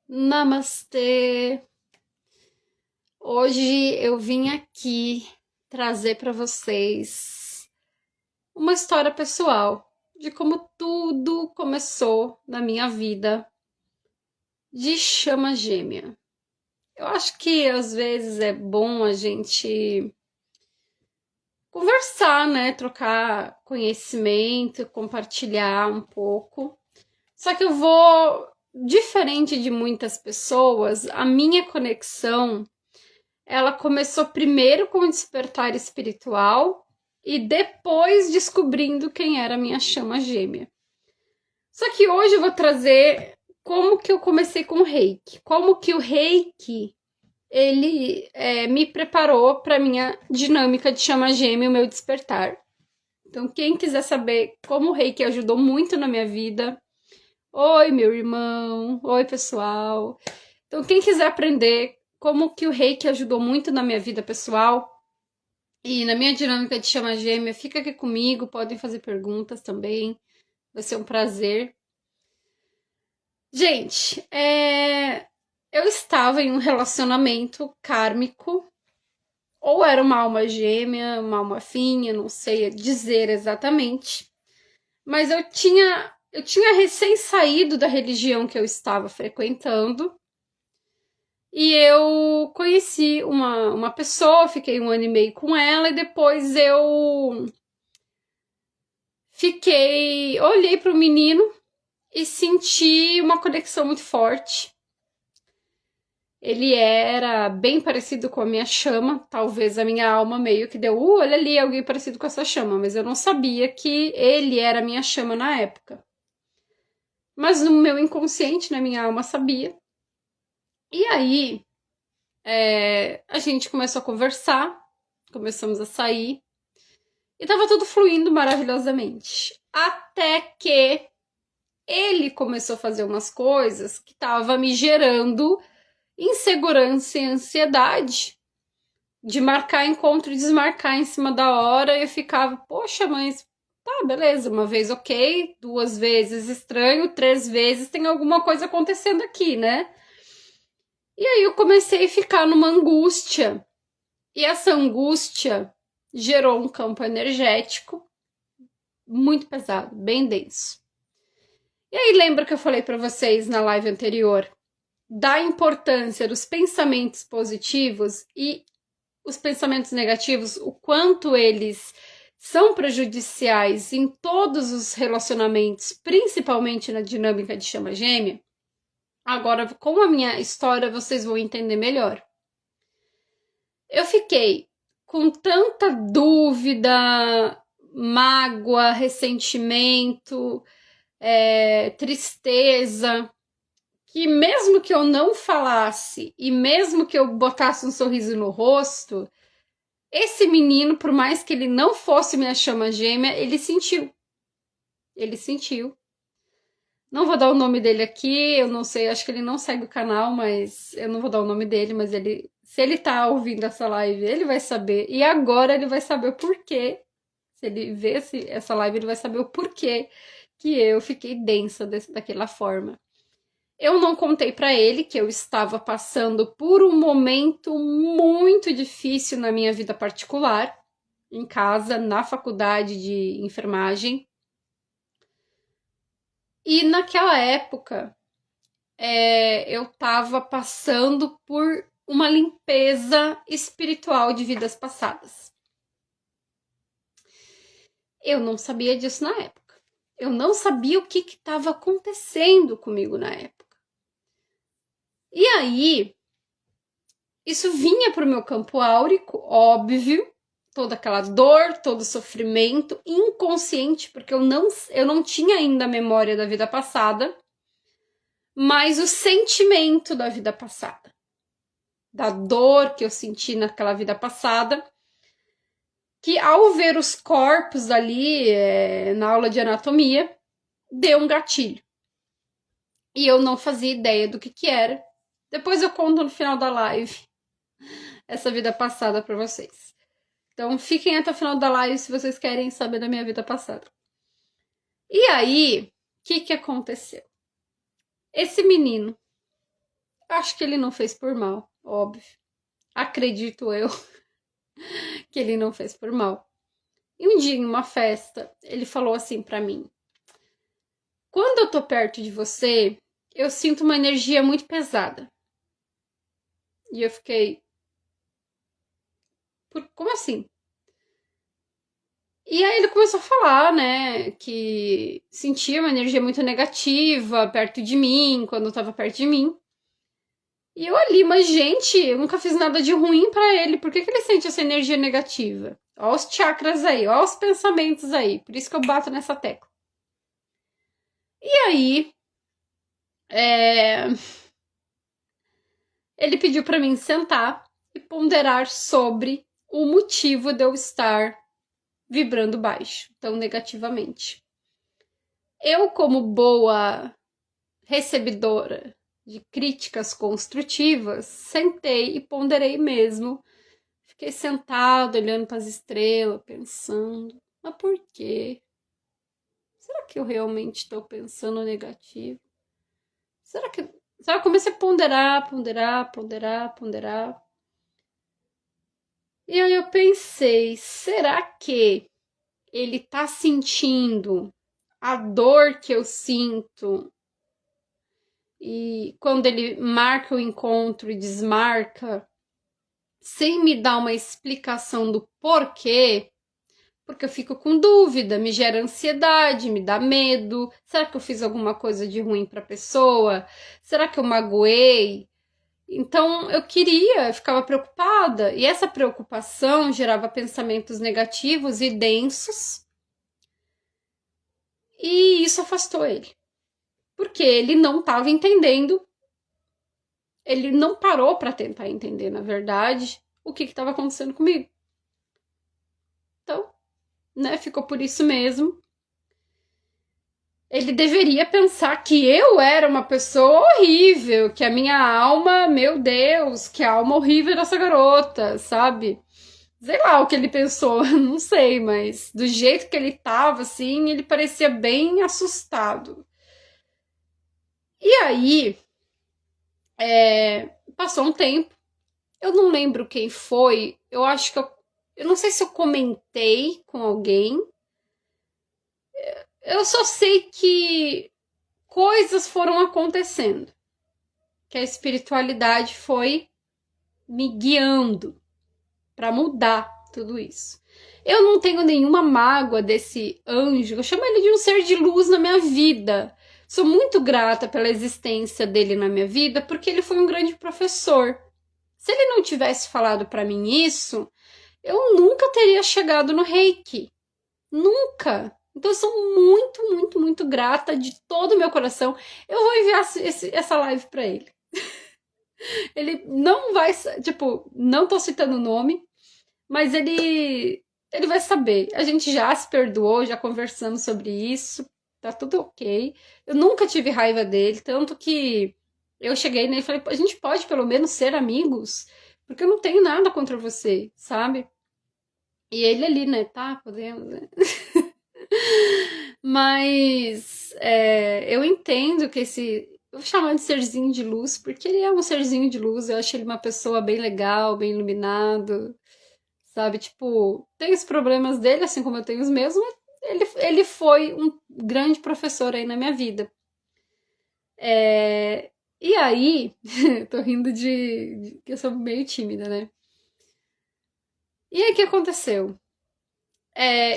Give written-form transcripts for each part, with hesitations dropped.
Namastê! Hoje eu vim aqui trazer para vocês uma história pessoal de como tudo começou na minha vida de chama gêmea. Eu acho que às vezes é bom a gente conversar, né? Trocar conhecimento, compartilhar um pouco. Só que eu vou, diferente de muitas pessoas, a minha conexão ela começou primeiro com o despertar espiritual e depois descobrindo quem era a minha chama gêmea. Só que hoje eu vou trazer como que eu comecei com o Reiki, como que o Reiki ele me preparou para minha dinâmica de chama gêmea, o meu despertar. Então, quem quiser saber como o Reiki ajudou muito na minha vida, oi, meu irmão, oi, pessoal. Então, quem quiser aprender como que o Reiki ajudou muito na minha vida pessoal e na minha dinâmica de chama gêmea, fica aqui comigo, podem fazer perguntas também, vai ser um prazer. Gente, eu estava em um relacionamento kármico, ou era uma alma gêmea, uma alma finha, não sei dizer exatamente, mas eu tinha recém saído da religião que eu estava frequentando. E eu conheci uma pessoa, fiquei 1 ano e meio com ela, e depois eu olhei para o menino e senti uma conexão muito forte. Ele era bem parecido com a minha chama, talvez a minha alma meio que deu, olha ali, alguém parecido com essa chama, mas eu não sabia que ele era a minha chama na época. Mas no meu inconsciente, na minha alma, sabia. E aí, a gente começou a conversar, começamos a sair, e tava tudo fluindo maravilhosamente. Até que ele começou a fazer umas coisas que tava me gerando insegurança e ansiedade de marcar encontro e desmarcar em cima da hora. E eu ficava, poxa, mas tá, beleza, uma vez ok, 2 vezes estranho, 3 vezes tem alguma coisa acontecendo aqui, né? E aí eu comecei a ficar numa angústia. E essa angústia gerou um campo energético muito pesado, bem denso. E aí lembra que eu falei para vocês na live anterior da importância dos pensamentos positivos e os pensamentos negativos, o quanto eles são prejudiciais em todos os relacionamentos, principalmente na dinâmica de chama gêmea? Agora, com a minha história, vocês vão entender melhor. Eu fiquei com tanta dúvida, mágoa, ressentimento, tristeza, que mesmo que eu não falasse e mesmo que eu botasse um sorriso no rosto, esse menino, por mais que ele não fosse minha chama gêmea, ele sentiu. Ele sentiu. Não vou dar o nome dele aqui, eu não sei, acho que ele não segue o canal, mas eu não vou dar o nome dele, mas ele, se ele tá ouvindo essa live, ele vai saber. E agora ele vai saber o porquê. Se ele ver essa live, ele vai saber o porquê que eu fiquei densa daquela forma. Eu não contei para ele que eu estava passando por um momento muito difícil na minha vida particular, em casa, na faculdade de enfermagem. E naquela época, eu estava passando por uma limpeza espiritual de vidas passadas. Eu não sabia disso na época. Eu não sabia o que estava acontecendo comigo na época. E aí, isso vinha para o meu campo áurico, óbvio, toda aquela dor, todo sofrimento, inconsciente, porque eu não tinha ainda a memória da vida passada, mas o sentimento da vida passada, da dor que eu senti naquela vida passada, que ao ver os corpos ali na aula de anatomia, deu um gatilho. E eu não fazia ideia do que era. Depois eu conto no final da live essa vida passada para vocês. Então fiquem até o final da live se vocês querem saber da minha vida passada. E aí, o que aconteceu? Esse menino Acho que ele não fez por mal, óbvio. Acredito eu que ele não fez por mal. E um dia, em uma festa, ele falou assim pra mim: quando eu tô perto de você, eu sinto uma energia muito pesada. E eu fiquei, como assim? E aí ele começou a falar, né, que sentia uma energia muito negativa perto de mim, quando tava perto de mim. E eu ali, mas gente, eu nunca fiz nada de ruim pra ele, por que que ele sente essa energia negativa? Ó os chakras aí, ó os pensamentos aí, por isso que eu bato nessa tecla. E aí, ele pediu pra mim sentar e ponderar sobre o motivo de eu estar vibrando baixo, tão negativamente. Eu, como boa recebedora de críticas construtivas, sentei e ponderei mesmo. Fiquei sentada, olhando para as estrelas, pensando, mas por quê? Será que eu realmente estou pensando negativo? Será que... Sabe, eu comecei a ponderar. E aí eu pensei, será que ele tá sentindo a dor que eu sinto? E quando ele marca o encontro e desmarca, sem me dar uma explicação do porquê, porque eu fico com dúvida, me gera ansiedade, me dá medo. Será que eu fiz alguma coisa de ruim para a pessoa? Será que eu magoei? Então eu ficava preocupada, e essa preocupação gerava pensamentos negativos e densos, e isso afastou ele, porque ele não estava entendendo, ele não parou para tentar entender, na verdade, o que estava acontecendo comigo. Então, né, ficou por isso mesmo. Ele deveria pensar que eu era uma pessoa horrível, que a minha alma, meu Deus, que alma horrível dessa garota, sabe? Sei lá o que ele pensou, não sei, mas do jeito que ele tava, assim, ele parecia bem assustado. E aí, passou um tempo, eu não lembro quem foi, eu acho que eu não sei se eu comentei com alguém, eu só sei que coisas foram acontecendo, que a espiritualidade foi me guiando para mudar tudo isso. Eu não tenho nenhuma mágoa desse anjo, eu chamo ele de um ser de luz na minha vida. Sou muito grata pela existência dele na minha vida, porque ele foi um grande professor. Se ele não tivesse falado para mim isso, eu nunca teria chegado no Reiki. Nunca. Então eu sou muito grata de todo o meu coração. Eu vou enviar essa live para ele. Ele não vai, tipo, não tô citando o nome, mas ele vai saber. A gente já se perdoou, já conversamos sobre isso, tá tudo ok. Eu nunca tive raiva dele, tanto que eu cheguei nele e falei, a gente pode pelo menos ser amigos, porque eu não tenho nada contra você, sabe? E ele ali, né, tá, podemos, né? Mas eu entendo que eu vou chamar de serzinho de luz, porque ele é um serzinho de luz, eu acho ele uma pessoa bem legal, bem iluminado, sabe? Tipo, tem os problemas dele, assim como eu tenho os meus, mas ele foi um grande professor aí na minha vida. E aí, tô rindo de que eu sou meio tímida, né? E aí o que aconteceu?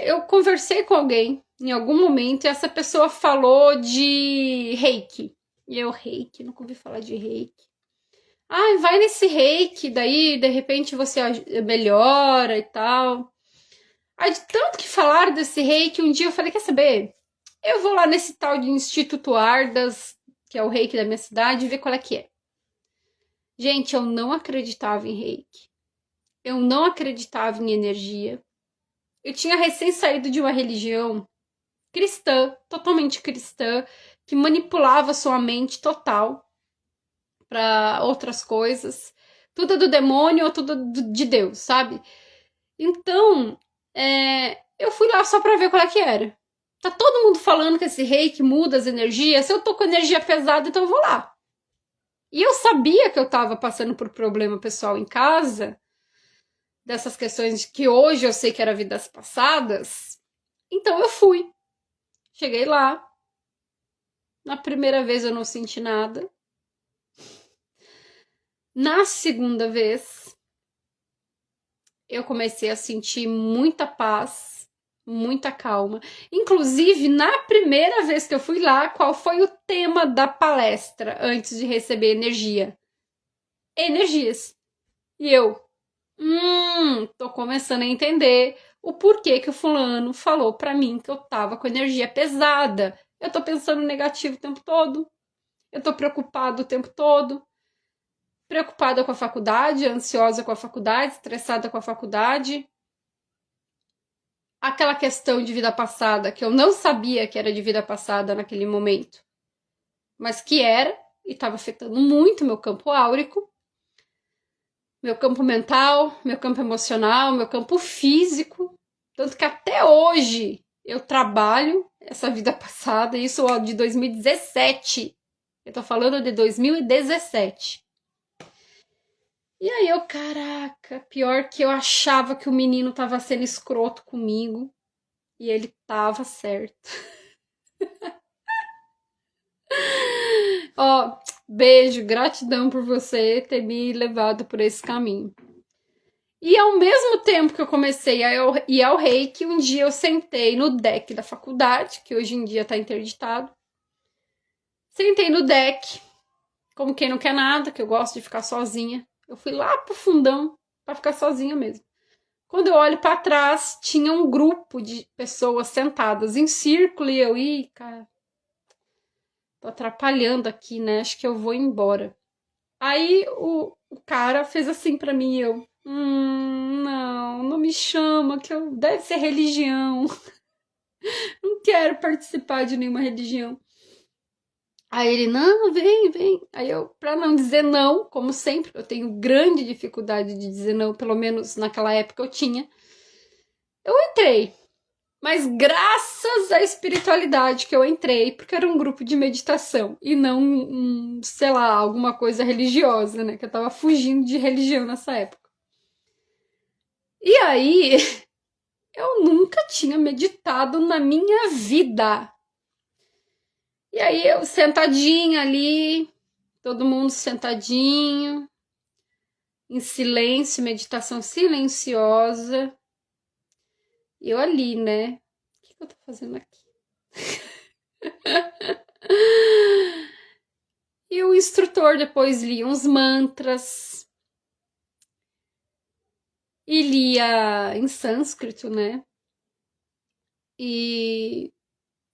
Eu conversei com alguém em algum momento e essa pessoa falou de reiki. E eu, reiki? Nunca ouvi falar de reiki. Ah, vai nesse reiki, daí de repente você melhora e tal. Aí de tanto que falaram desse reiki, um dia eu falei, quer saber? Eu vou lá nesse tal de Instituto Ardas, que é o reiki da minha cidade, ver qual é que é. Gente, eu não acreditava em reiki. Eu não acreditava em energia. Eu tinha recém saído de uma religião cristã, totalmente cristã, que manipulava sua mente total para outras coisas. Tudo do demônio ou tudo de Deus, sabe? Então, eu fui lá só pra ver qual é que era. Tá todo mundo falando que esse reiki muda as energias. Se eu tô com energia pesada, então eu vou lá. E eu sabia que eu estava passando por problema pessoal em casa, dessas questões que hoje eu sei que era vidas passadas. Então eu fui. Cheguei lá. Na primeira vez eu não senti nada. Na segunda vez, eu comecei a sentir muita paz, muita calma. Inclusive, na primeira vez que eu fui lá, qual foi o tema da palestra antes de receber energia? Energias. E eu, tô começando a entender o porquê que o fulano falou pra mim que eu tava com energia pesada. Eu tô pensando negativo o tempo todo. Eu tô preocupado o tempo todo. Preocupada com a faculdade, ansiosa com a faculdade, estressada com a faculdade. Aquela questão de vida passada, que eu não sabia que era de vida passada naquele momento, mas que era, e estava afetando muito meu campo áurico, meu campo mental, meu campo emocional, meu campo físico. Tanto que até hoje eu trabalho essa vida passada, isso de 2017. Eu tô falando de 2017. E aí eu, caraca, pior que eu achava que o menino tava sendo escroto comigo. E ele tava certo. Ó, beijo, gratidão por você ter me levado por esse caminho. E ao mesmo tempo que eu comecei a ir ao reiki, um dia eu sentei no deck da faculdade, que hoje em dia tá interditado. Sentei no deck, como quem não quer nada, que eu gosto de ficar sozinha. Eu fui lá pro fundão pra ficar sozinha mesmo. Quando eu olho para trás, tinha um grupo de pessoas sentadas em círculo e eu, cara, tô atrapalhando aqui, né? Acho que eu vou embora. Aí o cara fez assim para mim e eu, não me chama, que eu deve ser religião. Não quero participar de nenhuma religião. Aí ele, não, vem. Aí eu, pra não dizer não, como sempre, eu tenho grande dificuldade de dizer não, pelo menos naquela época eu tinha. Eu entrei. Mas graças à espiritualidade que eu entrei, porque era um grupo de meditação e não, sei lá, alguma coisa religiosa, né? Que eu tava fugindo de religião nessa época. E aí, eu nunca tinha meditado na minha vida. E aí, eu sentadinha ali, todo mundo sentadinho, em silêncio, meditação silenciosa. E eu ali, né? O que eu tô fazendo aqui? E o instrutor depois lia uns mantras e lia em sânscrito, né? E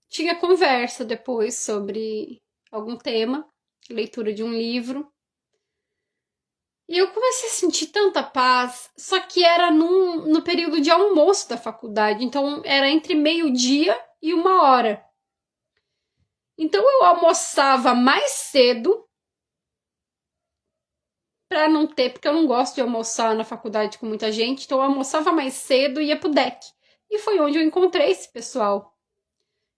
tinha conversa depois sobre algum tema, leitura de um livro. E eu comecei a sentir tanta paz, só que era no período de almoço da faculdade, então era entre meio-dia e 1 hora. Então eu almoçava mais cedo para não ter, porque eu não gosto de almoçar na faculdade com muita gente, então eu almoçava mais cedo e ia pro deck. E foi onde eu encontrei esse pessoal,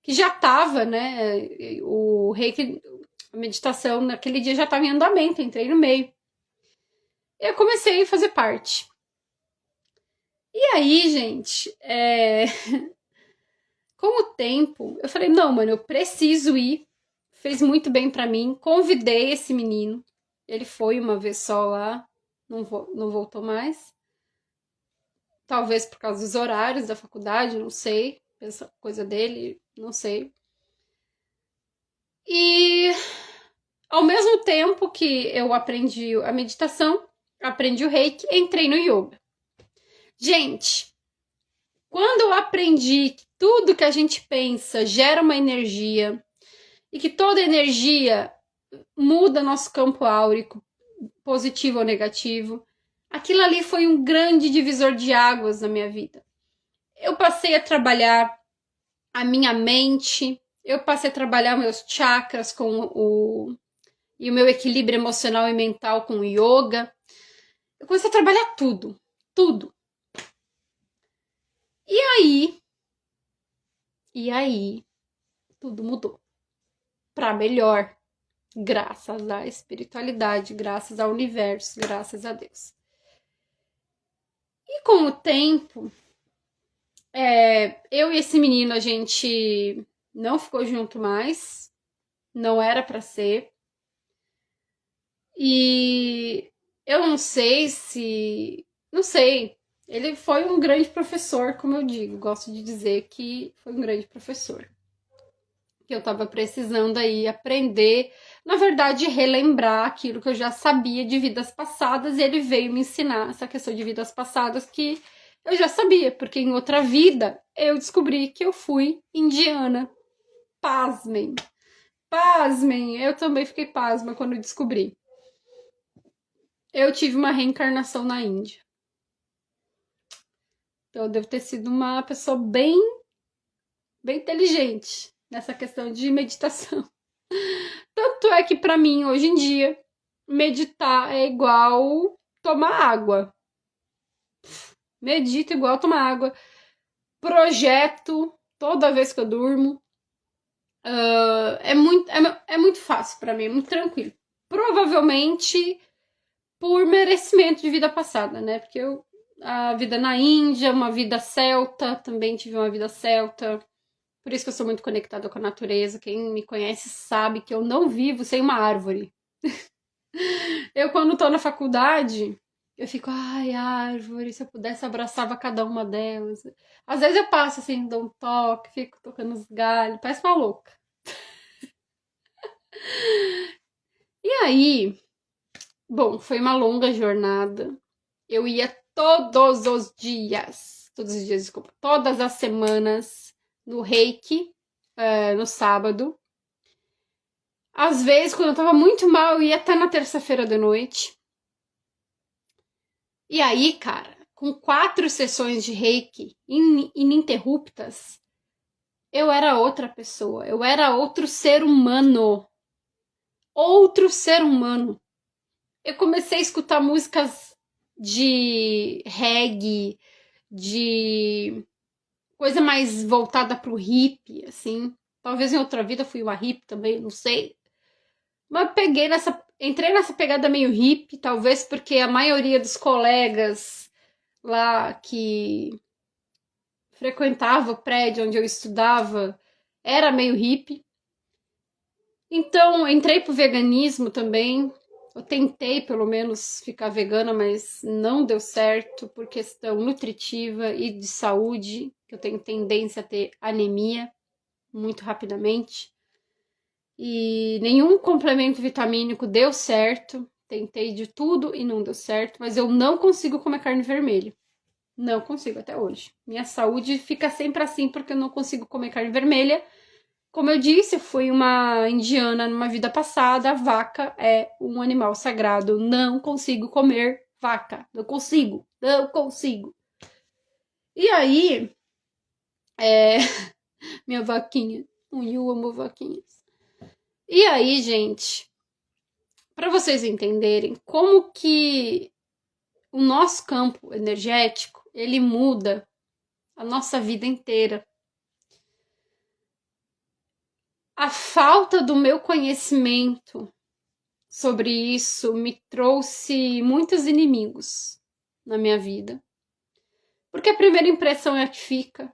que já tava, né, o reiki, a meditação naquele dia já estava em andamento, entrei no meio. E eu comecei a fazer parte. E aí, gente, com o tempo, eu falei, não, mano, eu preciso ir. Fez muito bem para mim. Convidei esse menino. Ele foi uma vez só lá, não voltou mais. Talvez por causa dos horários da faculdade, não sei. Essa coisa dele, não sei. E ao mesmo tempo que eu aprendi a meditação, aprendi o reiki, entrei no yoga. Gente, quando eu aprendi que tudo que a gente pensa gera uma energia e que toda energia muda nosso campo áurico, positivo ou negativo, aquilo ali foi um grande divisor de águas na minha vida. Eu passei a trabalhar a minha mente, eu passei a trabalhar meus chakras e o meu equilíbrio emocional e mental com o yoga. Eu comecei a trabalhar tudo. E aí, tudo mudou. Pra melhor. graças à espiritualidade, graças ao universo, graças a Deus. E com o tempo, eu e esse menino, a gente não ficou junto mais, não era pra ser. E eu não sei se. Não sei. Ele foi um grande professor, como eu digo. Gosto de dizer que foi um grande professor. Que eu tava precisando aí aprender, na verdade, relembrar aquilo que eu já sabia de vidas passadas. E ele veio me ensinar essa questão de vidas passadas que eu já sabia, porque em outra vida eu descobri que eu fui indiana. Pasmem. Pasmem. Eu também fiquei pasma quando descobri. Eu tive uma reencarnação na Índia. Então eu devo ter sido uma pessoa bem inteligente nessa questão de meditação. Tanto é que para mim, hoje em dia, meditar é igual tomar água. Medito igual tomar água. Projeto toda vez que eu durmo. É muito fácil para mim, é muito tranquilo. Provavelmente por merecimento de vida passada, né? Porque a vida na Índia, uma vida celta, também tive uma vida celta. Por isso que eu sou muito conectada com a natureza. Quem me conhece sabe que eu não vivo sem uma árvore. Eu, quando tô na faculdade, eu fico, ai, árvore, se eu pudesse, abraçava cada uma delas. Às vezes eu passo assim, dou um toque, fico tocando os galhos, parece uma louca. E aí, bom, foi uma longa jornada. Eu ia todos os dias, desculpa, todas as semanas no Reiki, no sábado. Às vezes, quando eu tava muito mal, eu ia até na terça-feira da noite. E aí, cara, com 4 sessões de Reiki ininterruptas, eu era outra pessoa. Eu era outro ser humano. Outro ser humano. Eu comecei a escutar músicas de reggae, de coisa mais voltada pro hippie, assim. Talvez em outra vida fui uma hippie também, não sei. Mas entrei nessa pegada meio hippie, talvez porque a maioria dos colegas lá que frequentava o prédio onde eu estudava era meio hippie. Então, entrei pro veganismo também. Eu tentei, pelo menos, ficar vegana, mas não deu certo por questão nutritiva e de saúde, que eu tenho tendência a ter anemia muito rapidamente. E nenhum complemento vitamínico deu certo. Tentei de tudo e não deu certo, mas eu não consigo comer carne vermelha. Não consigo até hoje. Minha saúde fica sempre assim porque eu não consigo comer carne vermelha. Como eu disse, eu fui uma indiana numa vida passada. A vaca é um animal sagrado. Não consigo comer vaca. Não consigo. Não consigo. E aí, minha vaquinha. Eu amo vaquinhas. E aí, gente, para vocês entenderem como que o nosso campo energético, ele muda a nossa vida inteira. A falta do meu conhecimento sobre isso me trouxe muitos inimigos na minha vida. Porque a primeira impressão é a que fica.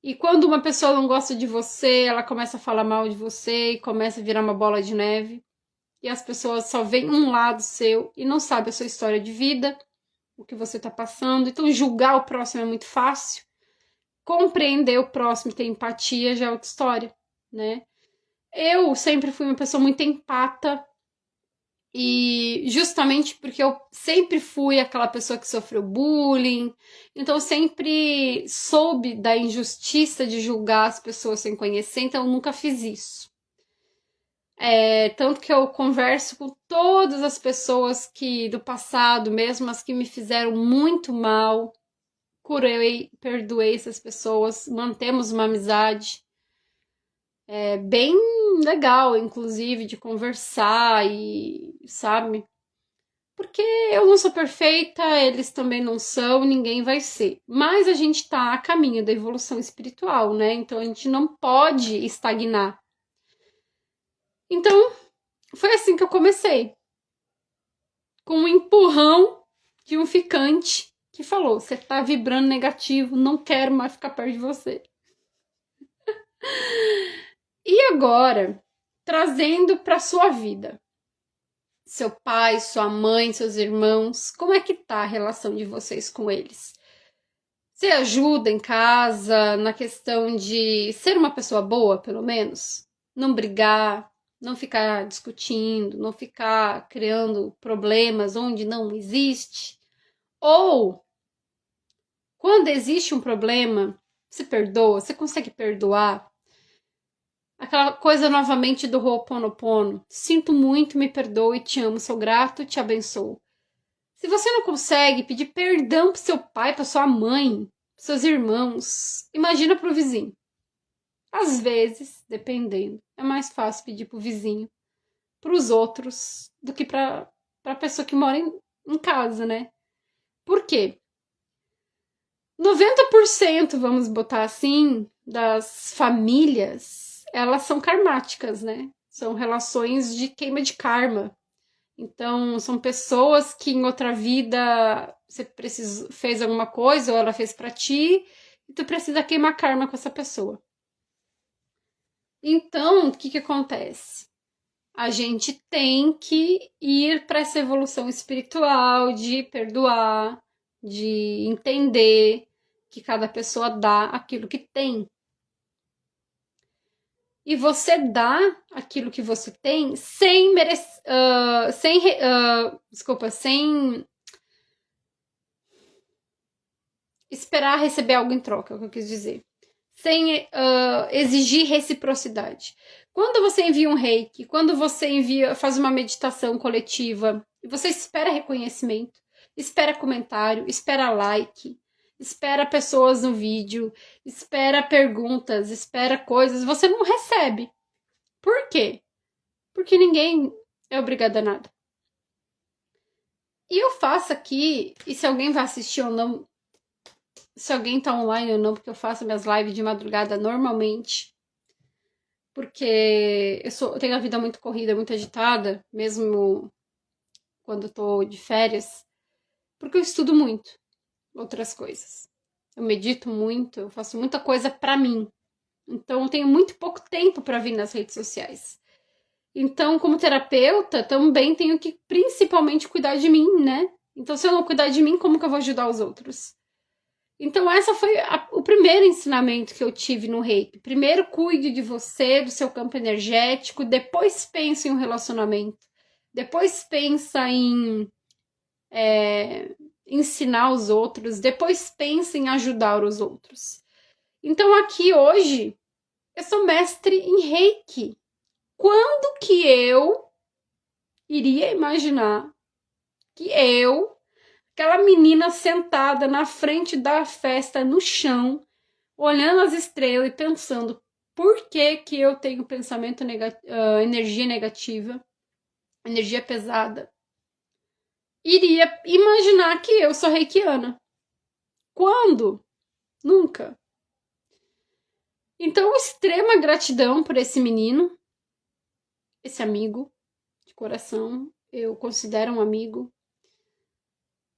E quando uma pessoa não gosta de você, ela começa a falar mal de você e começa a virar uma bola de neve. E as pessoas só veem um lado seu e não sabem a sua história de vida, o que você está passando. Então, julgar o próximo é muito fácil. Compreender o próximo e ter empatia já é outra história, né? Eu sempre fui uma pessoa muito empata e justamente porque eu sempre fui aquela pessoa que sofreu bullying, então eu sempre soube da injustiça de julgar as pessoas sem conhecer, então eu nunca fiz isso. Tanto que eu converso com todas as pessoas que do passado, mesmo as que me fizeram muito mal, curei, perdoei essas pessoas, mantemos uma amizade bem legal, inclusive, de conversar e, sabe? Porque eu não sou perfeita, eles também não são, ninguém vai ser. Mas a gente tá a caminho da evolução espiritual, né? Então a gente não pode estagnar. Então, foi assim que eu comecei. Com um empurrão de um ficante que falou: você tá vibrando negativo, não quero mais ficar perto de você. E agora, trazendo para sua vida, seu pai, sua mãe, seus irmãos, como é que tá a relação de vocês com eles? Você ajuda em casa na questão de ser uma pessoa boa, pelo menos? Não brigar, não ficar discutindo, não ficar criando problemas onde não existe? Ou, quando existe um problema, você perdoa, você consegue perdoar? Aquela coisa novamente do Ho'oponopono. Sinto muito, me perdoe, te amo, sou grato, te abençoo. Se você não consegue pedir perdão pro seu pai, pra sua mãe, pros seus irmãos, imagina pro vizinho. Às vezes, dependendo, é mais fácil pedir pro vizinho, pros outros, do que pra pessoa que mora em casa, né? Por quê? 90%, vamos botar assim, das famílias, elas são karmáticas, né? São relações de queima de karma. Então, são pessoas que em outra vida você fez alguma coisa ou ela fez pra ti e tu precisa queimar karma com essa pessoa. Então, o que acontece? A gente tem que ir para essa evolução espiritual de perdoar, de entender que cada pessoa dá aquilo que tem. E você dá aquilo que você tem sem merecer, sem esperar receber algo em troca, é o que eu quis dizer. Sem exigir reciprocidade. Quando você envia um reiki, quando você faz uma meditação coletiva, você espera reconhecimento, espera comentário, espera like, espera pessoas no vídeo, espera perguntas, espera coisas, você não recebe. Por quê? Porque ninguém é obrigado a nada. E eu faço aqui, e se alguém vai assistir ou não, se alguém tá online ou não, porque eu faço minhas lives de madrugada normalmente, porque eu tenho a vida muito corrida, muito agitada, mesmo quando eu tô de férias, porque eu estudo muito outras coisas. Eu medito muito, eu faço muita coisa pra mim. Então eu tenho muito pouco tempo para vir nas redes sociais. Então, como terapeuta, também tenho que principalmente cuidar de mim, né? Então, se eu não cuidar de mim, como que eu vou ajudar os outros? Então, essa foi o primeiro ensinamento que eu tive no Reiki. Primeiro, cuide de você, do seu campo energético, depois pense em um relacionamento. Depois pensa em ensinar os outros, depois pensa em ajudar os outros. Então, aqui hoje, eu sou mestre em Reiki. Quando que eu iria imaginar que eu, aquela menina sentada na frente da festa no chão, olhando as estrelas e pensando por que que eu tenho pensamento energia negativa, energia pesada, iria imaginar que eu sou reikiana. Quando? Nunca. Então, extrema gratidão por esse menino, esse amigo de coração. Eu considero um amigo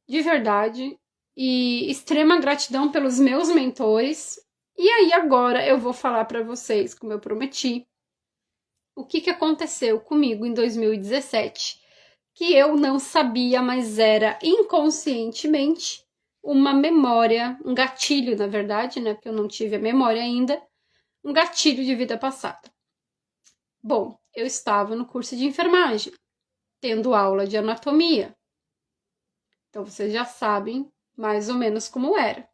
de verdade. E extrema gratidão pelos meus mentores. E aí agora eu vou falar para vocês, como eu prometi, o que aconteceu comigo em 2017, que eu não sabia, mas era inconscientemente uma memória, um gatilho, na verdade, né? Porque eu não tive a memória ainda, um gatilho de vida passada. Bom, eu estava no curso de enfermagem, tendo aula de anatomia. Então vocês já sabem mais ou menos como era.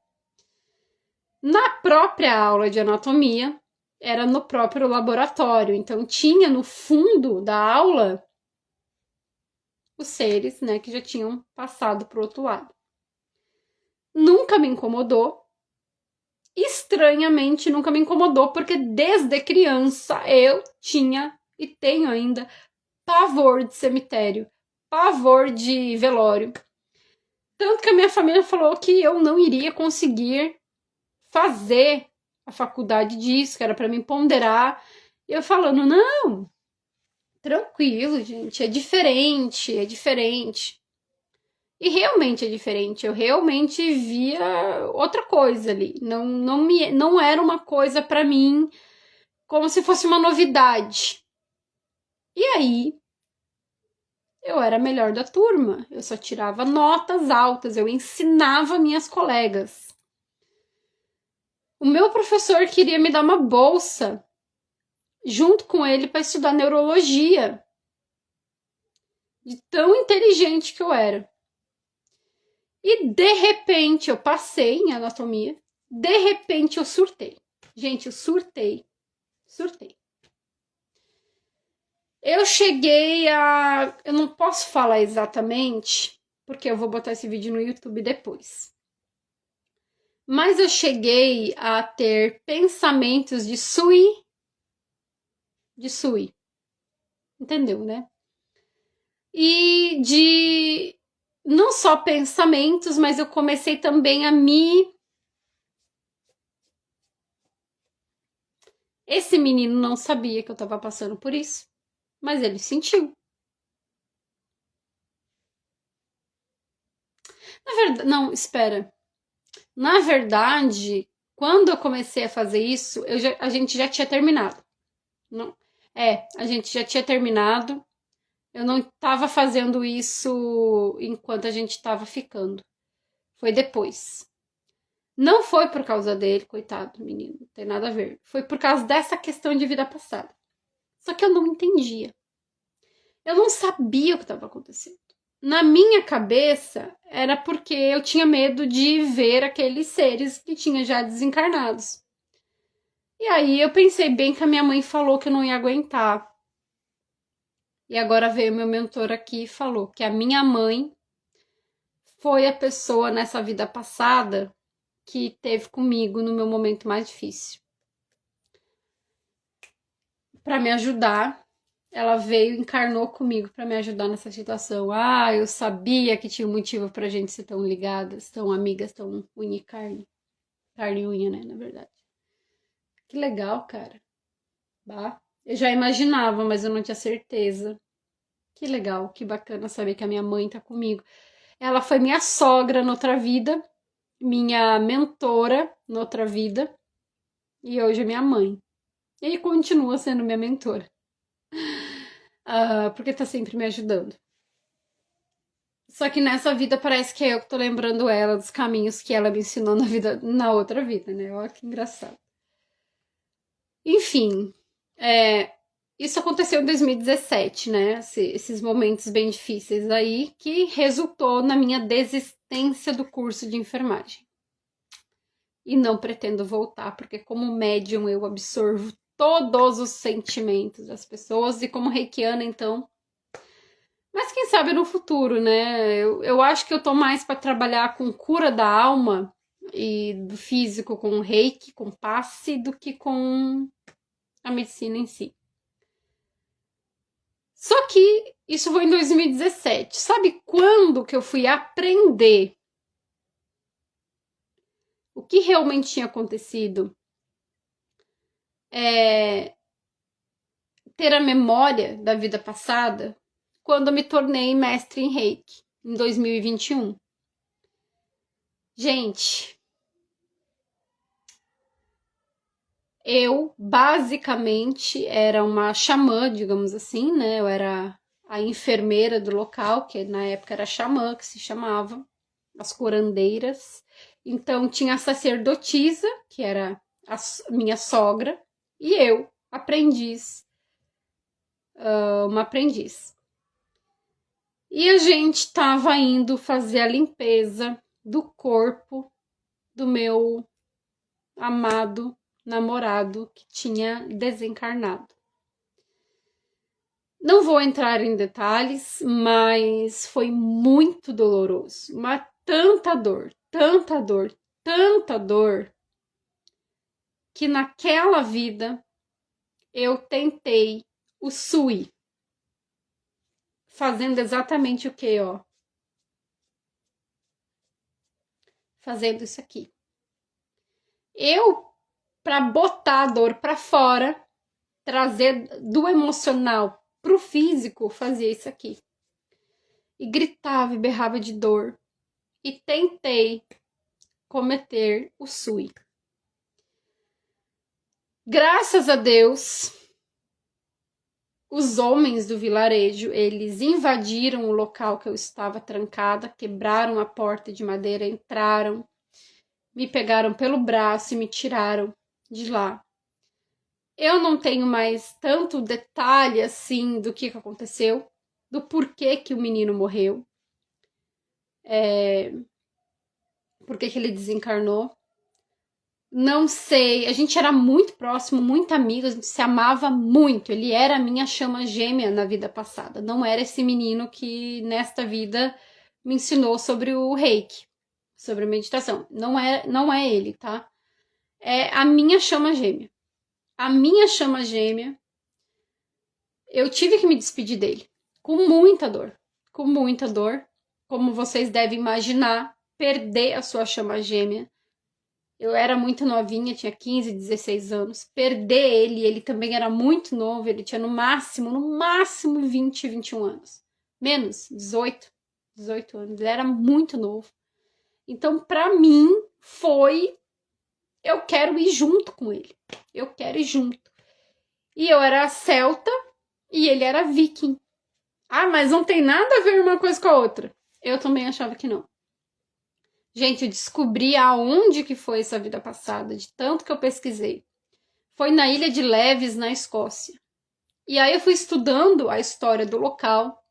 Na própria aula de anatomia, era no próprio laboratório, então tinha no fundo da aula os seres, né, que já tinham passado para o outro lado. Nunca me incomodou. Estranhamente, nunca me incomodou, porque desde criança eu tinha e tenho ainda pavor de cemitério, pavor de velório. Tanto que a minha família falou que eu não iria conseguir fazer a faculdade disso, que era para me ponderar. E eu falando, não, tranquilo, gente, é diferente, é diferente. E realmente é diferente, eu realmente via outra coisa ali. Não era uma coisa para mim como se fosse uma novidade. E aí, eu era a melhor da turma, eu só tirava notas altas, eu ensinava minhas colegas. O meu professor queria me dar uma bolsa junto com ele para estudar neurologia, de tão inteligente que eu era. E de repente eu passei em anatomia, de repente eu surtei. Gente, eu surtei. Eu cheguei a. Eu não posso falar exatamente, porque eu vou botar esse vídeo no YouTube depois. Mas eu cheguei a ter pensamentos de Sui. De Sui. Entendeu, né? E de. Não só pensamentos, mas eu comecei também a me. Esse menino não sabia que eu tava passando por isso, mas ele sentiu. Na verdade, não, espera. Na verdade, quando eu comecei a fazer isso, a gente já tinha terminado. Não, a gente já tinha terminado. Eu não estava fazendo isso enquanto a gente estava ficando. Foi depois. Não foi por causa dele, coitado, menino, não tem nada a ver. Foi por causa dessa questão de vida passada. Só que eu não entendia. Eu não sabia o que estava acontecendo. Na minha cabeça, era porque eu tinha medo de ver aqueles seres que tinha já desencarnados. E aí eu pensei bem que a minha mãe falou que eu não ia aguentar. E agora veio meu mentor aqui e falou que a minha mãe foi a pessoa nessa vida passada que teve comigo no meu momento mais difícil. Para me ajudar, ela veio e encarnou comigo para me ajudar nessa situação. Ah, eu sabia que tinha um motivo pra gente ser tão ligadas, tão amigas, tão unha e carne. Carne e unha, né, na verdade. Que legal, cara. Bah. Eu já imaginava, mas eu não tinha certeza. Que legal, que bacana saber que a minha mãe tá comigo. Ela foi minha sogra noutra vida, minha mentora noutra vida, e hoje é minha mãe. E continua sendo minha mentora. Porque tá sempre me ajudando. Só que nessa vida parece que é eu que tô lembrando ela dos caminhos que ela me ensinou na vida, na outra vida, né? Olha que engraçado. Enfim, isso aconteceu em 2017, né? Esses momentos bem difíceis aí, que resultou na minha desistência do curso de enfermagem. E não pretendo voltar, porque como médium eu absorvo todos os sentimentos das pessoas, e como reikiana, então. Mas quem sabe no futuro, né? Eu acho que eu tô mais para trabalhar com cura da alma e do físico com reiki, com passe, do que com a medicina em si. Só que isso foi em 2017. Sabe quando que eu fui aprender o que realmente tinha acontecido? Ter a memória da vida passada quando eu me tornei mestre em Reiki, em 2021. Gente, eu basicamente era uma xamã, digamos assim, né? Eu era a enfermeira do local, que na época era xamã, que se chamava, as curandeiras. Então tinha a sacerdotisa, que era a minha sogra, e eu, aprendiz, uma aprendiz. E a gente estava indo fazer a limpeza do corpo do meu amado namorado que tinha desencarnado. Não vou entrar em detalhes, mas foi muito doloroso. Mas tanta dor, tanta dor, tanta dor, que naquela vida eu tentei o SUI, fazendo exatamente o que, ó? Fazendo isso aqui. Eu, para botar a dor para fora, trazer do emocional pro físico, fazia isso aqui. E gritava e berrava de dor. E tentei cometer o SUI. Graças a Deus, os homens do vilarejo, eles invadiram o local que eu estava trancada, quebraram a porta de madeira, entraram, me pegaram pelo braço e me tiraram de lá. Eu não tenho mais tanto detalhe assim do que aconteceu, do porquê que o menino morreu, por que ele desencarnou. Não sei, a gente era muito próximo, muito amigo, a gente se amava muito. Ele era a minha chama gêmea na vida passada. Não era esse menino que nesta vida me ensinou sobre o Reiki, sobre a meditação. Não é ele, tá? É a minha chama gêmea. A minha chama gêmea, eu tive que me despedir dele com muita dor, com muita dor. Como vocês devem imaginar, perder a sua chama gêmea. Eu era muito novinha, tinha 15, 16 anos. Perder ele também era muito novo, ele tinha no máximo 20, 21 anos. Menos, 18 anos. Ele era muito novo. Então, pra mim, foi... Eu quero ir junto com ele. Eu quero ir junto. E eu era celta e ele era viking. Ah, mas não tem nada a ver uma coisa com a outra. Eu também achava que não. Gente, eu descobri aonde que foi essa vida passada, de tanto que eu pesquisei. Foi na Ilha de Leves, na Escócia. E aí eu fui estudando a história do local.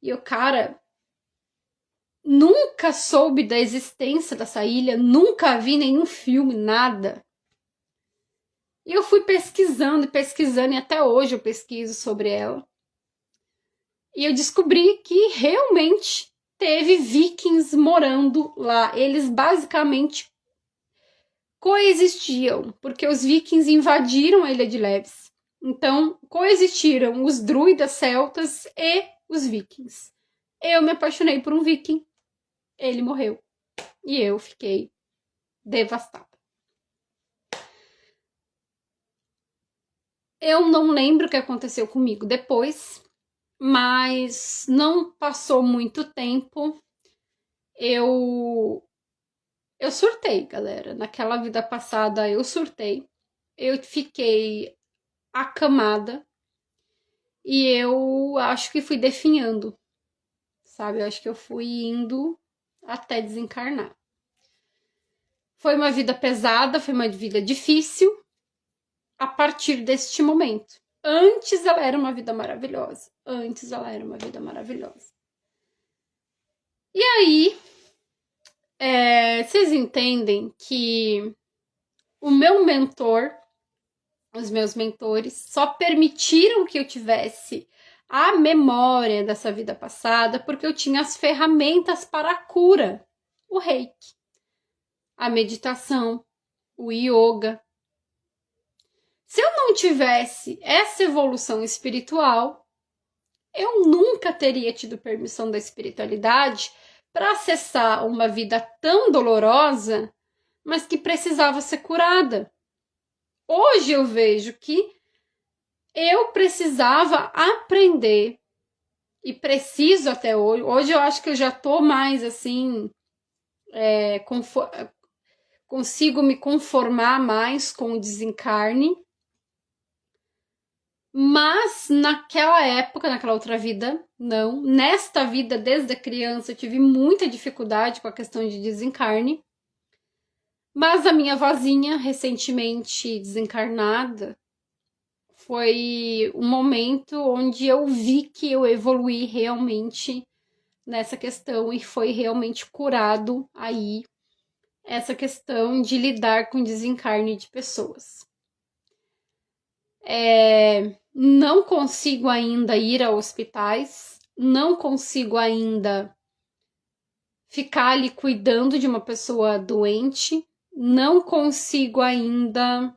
E eu, cara, nunca soube da existência dessa ilha, nunca vi nenhum filme, nada. E eu fui pesquisando e pesquisando, e até hoje eu pesquiso sobre ela. E eu descobri que realmente teve vikings morando lá. Eles basicamente coexistiam, porque os vikings invadiram a Ilha de Leves. Então, coexistiram os druidas celtas e os vikings. Eu me apaixonei por um viking, ele morreu. E eu fiquei devastada. Eu não lembro o que aconteceu comigo depois, mas não passou muito tempo. Eu surtei, galera. Naquela vida passada eu surtei. Eu fiquei acamada e eu acho que fui definhando, sabe? Eu acho que eu fui indo até desencarnar. Foi uma vida pesada, foi uma vida difícil a partir deste momento. Antes ela era uma vida maravilhosa. Antes ela era uma vida maravilhosa. E aí, vocês entendem que o meu mentor, os meus mentores, só permitiram que eu tivesse a memória dessa vida passada porque eu tinha as ferramentas para a cura. O Reiki, a meditação, o yoga. Se eu não tivesse essa evolução espiritual, eu nunca teria tido permissão da espiritualidade para acessar uma vida tão dolorosa, mas que precisava ser curada. Hoje eu vejo que eu precisava aprender e preciso até hoje. Hoje eu acho que eu já tô mais assim, consigo me conformar mais com o desencarne. Mas naquela época, naquela outra vida, não. Nesta vida, desde a criança, eu tive muita dificuldade com a questão de desencarne. Mas a minha vozinha, recentemente desencarnada, foi um momento onde eu vi que eu evoluí realmente nessa questão e foi realmente curado aí essa questão de lidar com desencarne de pessoas. Não consigo ainda ir a hospitais, não consigo ainda ficar ali cuidando de uma pessoa doente, não consigo ainda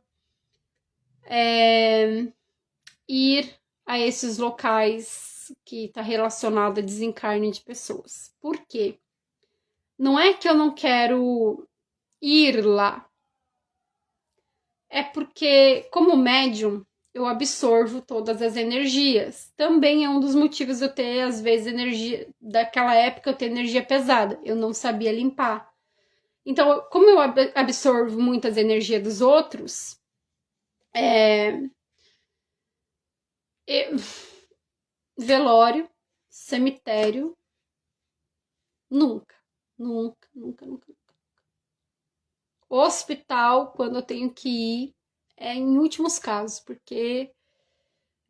ir a esses locais que está relacionado a desencarne de pessoas. Por quê? Não é que eu não quero ir lá. É porque, como médium, eu absorvo todas as energias. Também é um dos motivos de eu ter, às vezes, energia. Daquela época eu ter energia pesada. Eu não sabia limpar. Então, como eu absorvo muitas energias dos outros, velório, cemitério, nunca. Nunca, nunca, nunca. Hospital, quando eu tenho que ir, é em últimos casos, porque,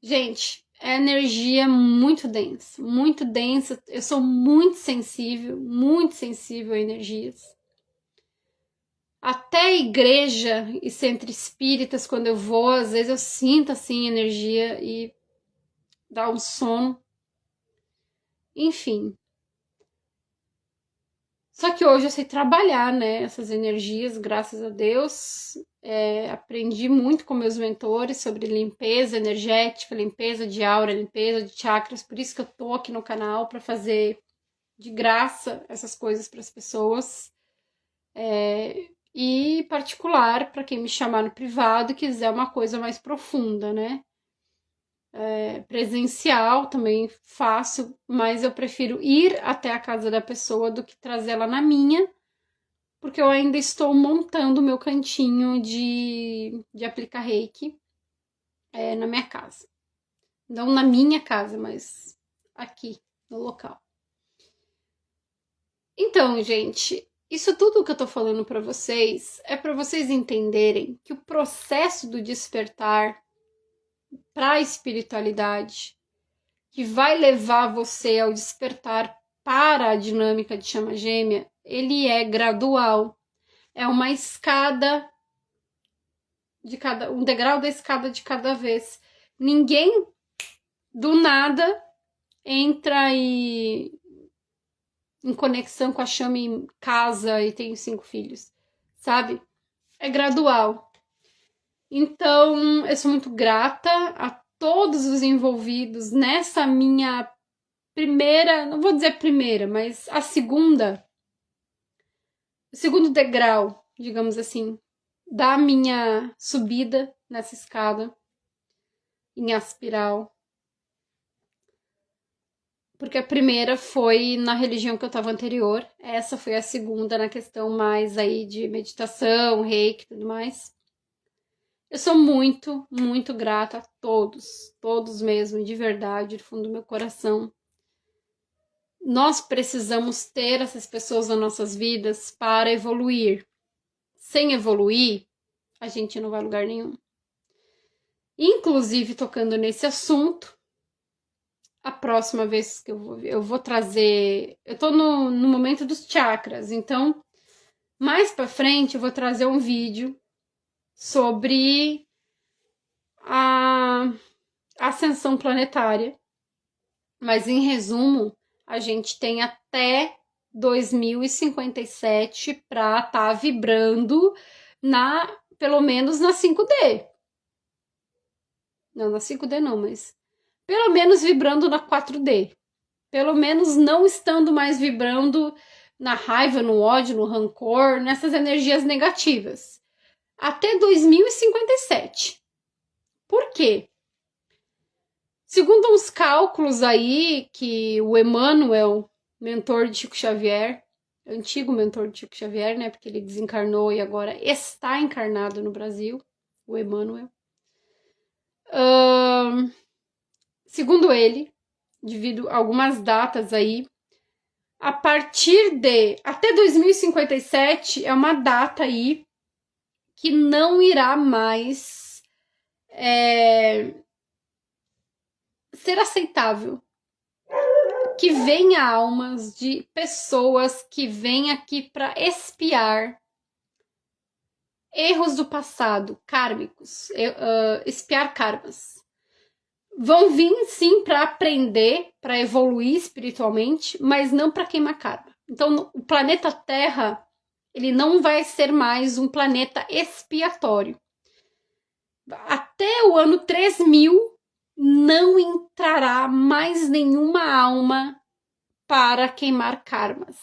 gente, é energia muito densa, muito densa. Eu sou muito sensível a energias. Até igreja e centro espíritas, quando eu vou, às vezes eu sinto assim energia e dá um sono. Enfim. Só que hoje eu sei trabalhar, né, essas energias, graças a Deus. Aprendi muito com meus mentores sobre limpeza energética, limpeza de aura, limpeza de chakras. Por isso que eu tô aqui no canal para fazer de graça essas coisas para as pessoas. E particular, para quem me chamar no privado e quiser uma coisa mais profunda, né? Presencial também faço, mas eu prefiro ir até a casa da pessoa do que trazê-la na minha, porque eu ainda estou montando o meu cantinho de aplicar reiki na minha casa. Não na minha casa, mas aqui no local. Então, gente, isso tudo que eu tô falando para vocês é para vocês entenderem que o processo do despertar para a espiritualidade, que vai levar você ao despertar para a dinâmica de chama gêmea, ele é gradual. É uma escada um degrau da escada de cada vez. Ninguém do nada entra em conexão com a chama em casa e tem 5 filhos, sabe? É gradual. Então, eu sou muito grata a todos os envolvidos nessa minha primeira, não vou dizer primeira, mas a segunda, o segundo degrau, digamos assim, da minha subida nessa escada em espiral. Porque a primeira foi na religião que eu estava anterior, essa foi a segunda na questão mais aí de meditação, reiki e tudo mais. Eu sou muito, muito grata a todos mesmo, de verdade, do fundo do meu coração. Nós precisamos ter essas pessoas nas nossas vidas para evoluir. Sem evoluir, a gente não vai a lugar nenhum. Inclusive, tocando nesse assunto, a próxima vez que eu vou trazer... Eu tô no momento dos chakras, então, mais pra frente eu vou trazer um vídeo sobre a ascensão planetária. Mas, em resumo, a gente tem até 2057 para estar vibrando pelo menos na 5D. Não, na 5D não, mas pelo menos vibrando na 4D. Pelo menos não estando mais vibrando na raiva, no ódio, no rancor, nessas energias negativas. Até 2057. Por quê? Segundo uns cálculos aí que o Emmanuel, mentor de Chico Xavier, antigo mentor de Chico Xavier, né, porque ele desencarnou e agora está encarnado no Brasil, o Emmanuel. Segundo ele, devido a algumas datas aí, a partir de até 2057 é uma data aí que não irá mais ser aceitável que venha almas de pessoas que vêm aqui para expiar erros do passado, kármicos, expiar karmas. Vão vir sim para aprender, para evoluir espiritualmente, mas não para queimar karma. Então, o planeta Terra, ele não vai ser mais um planeta expiatório. Até o ano 3000 não entrará mais nenhuma alma para queimar karmas.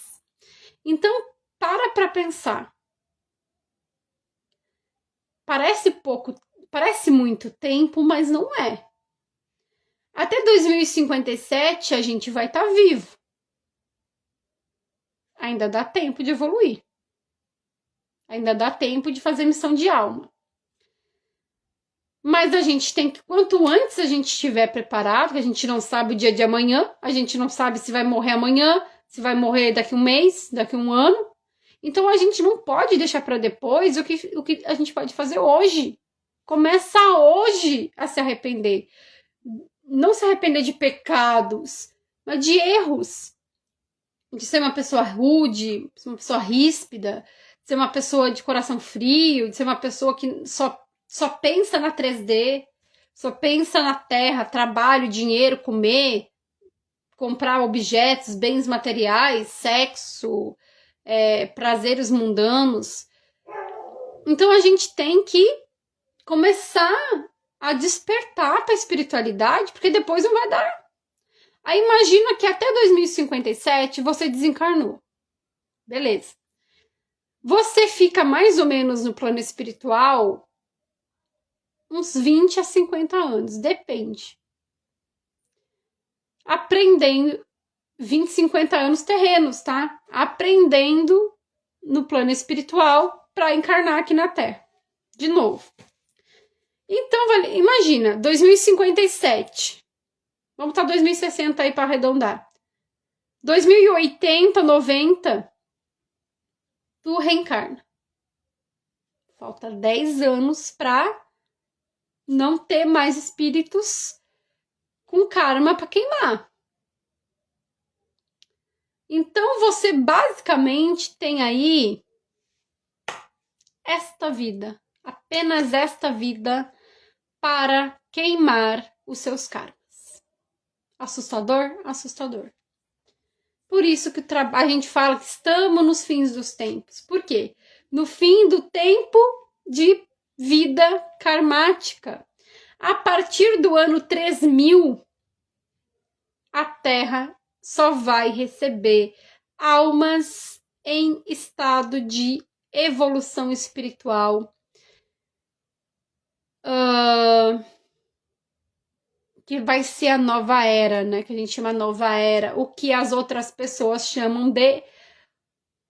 Então, para pensar. Parece pouco parece muito tempo, mas não é. Até 2057 a gente vai estar vivo. Ainda dá tempo de evoluir. Ainda dá tempo de fazer missão de alma. Mas a gente tem que, quanto antes a gente estiver preparado, que a gente não sabe o dia de amanhã, a gente não sabe se vai morrer amanhã, se vai morrer daqui um mês, daqui um ano. Então a gente não pode deixar para depois o que a gente pode fazer hoje. Começa hoje a se arrepender. Não se arrepender de pecados, mas de erros. De ser uma pessoa rude, de ser uma pessoa ríspida, de ser uma pessoa de coração frio, de ser uma pessoa que só pensa na 3D, só pensa na terra, trabalho, dinheiro, comer, comprar objetos, bens materiais, sexo, prazeres mundanos. Então a gente tem que começar a despertar para a espiritualidade, porque depois não vai dar. Aí imagina que até 2057 você desencarnou. Beleza. Você fica mais ou menos no plano espiritual uns 20 a 50 anos, depende. Aprendendo 20, 50 anos terrenos, tá? Aprendendo no plano espiritual para encarnar aqui na Terra. De novo. Então, imagina, 2057. Vamos botar 2060 aí para arredondar. 2080, 90, tu reencarna. Falta 10 anos para não ter mais espíritos com karma para queimar. Então você basicamente tem aí esta vida, apenas esta vida para queimar os seus karmas. Assustador? Assustador. Por isso que a gente fala que estamos nos fins dos tempos. Por quê? No fim do tempo de vida karmática. A partir do ano 3000, a Terra só vai receber almas em estado de evolução espiritual. Que vai ser a nova era, né? Que a gente chama nova era. O que as outras pessoas chamam de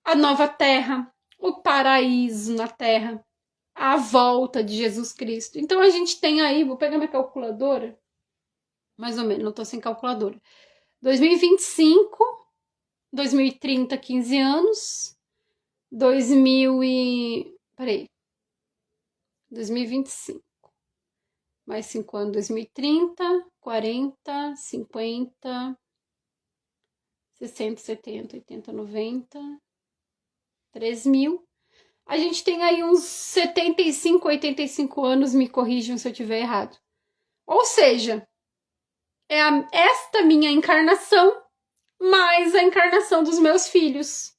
a nova terra, o paraíso na terra, a volta de Jesus Cristo. Então a gente tem aí, vou pegar minha calculadora, mais ou menos, não tô sem calculadora. 2025, 2030, 15 anos, 2025. Mais 5 anos, 2030, 40, 50, 60, 70, 80, 90, 3.000. A gente tem aí uns 75, 85 anos, me corrijam se eu estiver errado. Ou seja, esta minha encarnação mais a encarnação dos meus filhos.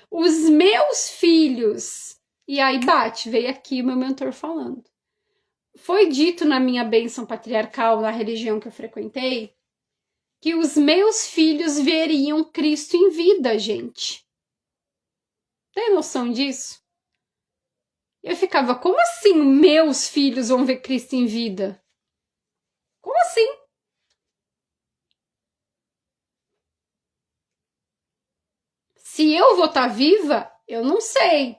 Os meus filhos, e aí veio aqui o meu mentor falando. Foi dito na minha bênção patriarcal, na religião que eu frequentei, que os meus filhos veriam Cristo em vida, gente. Tem noção disso? Eu ficava, como assim meus filhos vão ver Cristo em vida? Como assim? Se eu vou estar viva, eu não sei.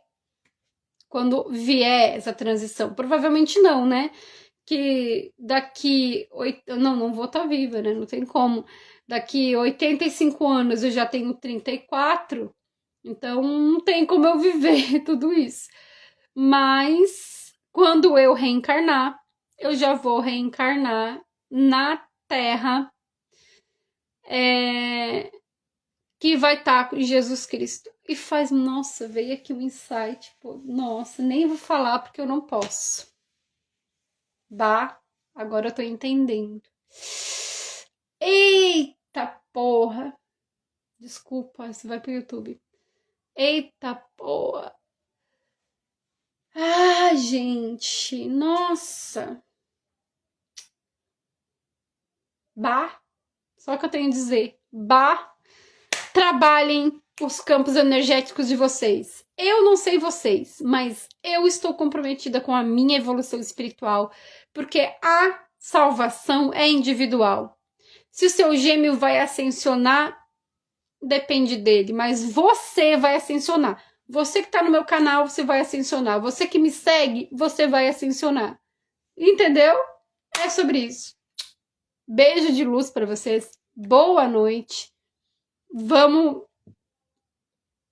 Quando vier essa transição. Provavelmente não, né? Que daqui... Não vou estar viva, né? Não tem como. Daqui 85 anos eu já tenho 34, então não tem como eu viver tudo isso. Mas quando eu reencarnar, eu já vou reencarnar na Terra que vai estar com Jesus Cristo. E faz, nossa, veio aqui um insight, pô, nossa, nem vou falar porque eu não posso. Agora eu tô entendendo. Eita porra! Desculpa, isso vai pro YouTube. Eita porra! Ah, gente, nossa! Só que eu tenho a dizer, trabalhem, os campos energéticos de vocês. Eu não sei vocês, mas eu estou comprometida com a minha evolução espiritual, porque a salvação é individual. Se o seu gêmeo vai ascensionar, depende dele, mas você vai ascensionar. Você que está no meu canal, você vai ascensionar. Você que me segue, você vai ascensionar. Entendeu? É sobre isso. Beijo de luz para vocês. Boa noite. Vamos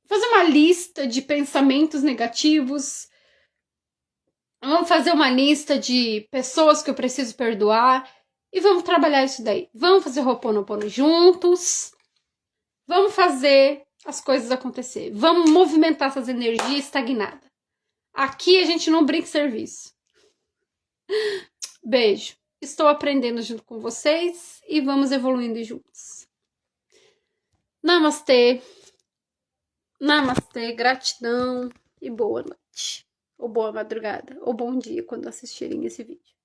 fazer uma lista de pensamentos negativos. Vamos fazer uma lista de pessoas que eu preciso perdoar. E vamos trabalhar isso daí. Vamos fazer Ho'oponopono juntos. Vamos fazer as coisas acontecer. Vamos movimentar essas energias estagnadas. Aqui a gente não brinca em serviço. Beijo. Estou aprendendo junto com vocês e vamos evoluindo juntos. Namastê. Namastê, gratidão e boa noite. Ou boa madrugada, ou bom dia quando assistirem esse vídeo.